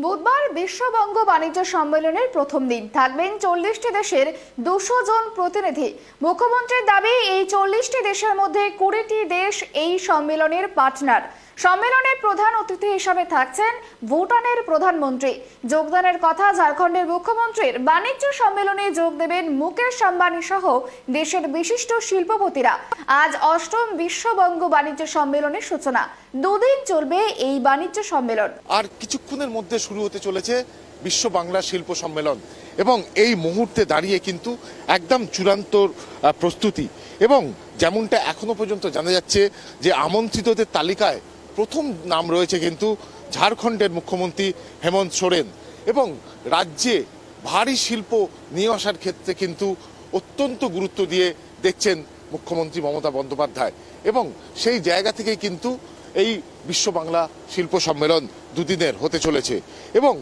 বুধবার বিশ্ববঙ্গ বাণিজ্য সম্মেলনের প্রথম দিন থাকবেন 40টি দেশের 200 জন প্রতিনিধি। মুখ্যমন্ত্রীর দাবি, এই 40টি দেশের মধ্যে 20টি দেশ এই সম্মেলনের পার্টনার। সম্মেলনে প্রধান অতিথি হিসেবে থাকছেন ভুটানের প্রধানমন্ত্রী। যোগদানের কথা ঝাড়খণ্ডের মুখ্যমন্ত্রীর। বাণিজ্য সম্মেলনে যোগ দেবেন মুকেশ আম্বানি সহ দেশের বিশিষ্ট শিল্পপতিরা। আজ 8ম বিশ্ববঙ্গ বাণিজ্য সম্মেলনের সূচনা। দুদিন চলবে এই বাণিজ্য সম্মেলন। আর কিছুক্ষণের মধ্যে শুরু হতে চলেছে বিশ্ব বাংলা শিল্প সম্মেলন এবং এই মুহূর্তে দাঁড়িয়ে কিন্তু একদম চূড়ান্ত প্রস্তুতি। এবং যেমনটা এখনো পর্যন্ত জানা যাচ্ছে যে আমন্ত্রিতদের তালিকায় প্রথম নাম রয়েছে কিন্তু ঝাড়খণ্ডের মুখ্যমন্ত্রী হেমন্ত সোরেন। এবং রাজ্যে ভারী শিল্প নিয়ে আসার ক্ষেত্রে কিন্তু অত্যন্ত গুরুত্ব দিয়ে দেখছেন মুখ্যমন্ত্রী মমতা বন্দ্যোপাধ্যায়। এবং সেই জায়গা থেকেই কিন্তু এই বিশ্ব বাংলা শিল্প সম্মেলন দুদিনের হতে চলেছে। এবং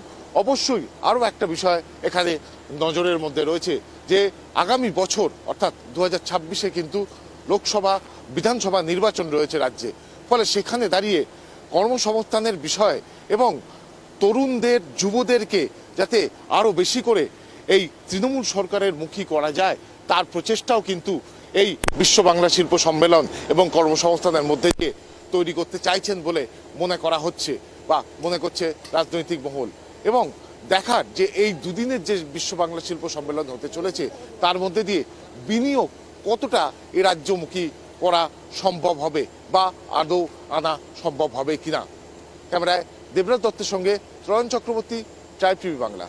অবশ্যই আরও একটা বিষয় এখানে নজরের মধ্যে রয়েছে যে আগামী বছর অর্থাৎ 2026-এ কিন্তু লোকসভা বিধানসভা নির্বাচন রয়েছে রাজ্যে। ফলে সেখানে দাঁড়িয়ে কর্মসংস্থানের বিষয় এবং তরুণদের যুবদেরকে যাতে আরও বেশি করে এই তৃণমূল সরকারের মুখী করা যায় তার প্রচেষ্টাও কিন্তু এই বিশ্ব বাংলা শিল্প সম্মেলন এবং কর্মসংস্থানের মধ্যে দিয়ে তৈরি করতে চাইছেন বলে মনে করা হচ্ছে বা মনে করছে রাজনৈতিক মহল। এবং দেখার যে এই দুদিনের যে বিশ্ব বাংলা শিল্প সম্মেলন হতে চলেছে তার মধ্যে দিয়ে বিনিয়োগ কতটা এ রাজ্যমুখী করা সম্ভব হবে বা আদৌ আনা সম্ভব হবে কিনা। ক্যামেরায় দেবরাজ দত্তের সঙ্গে ত্রয়ন চক্রবর্তী, ট্রাইব টিভি বাংলা।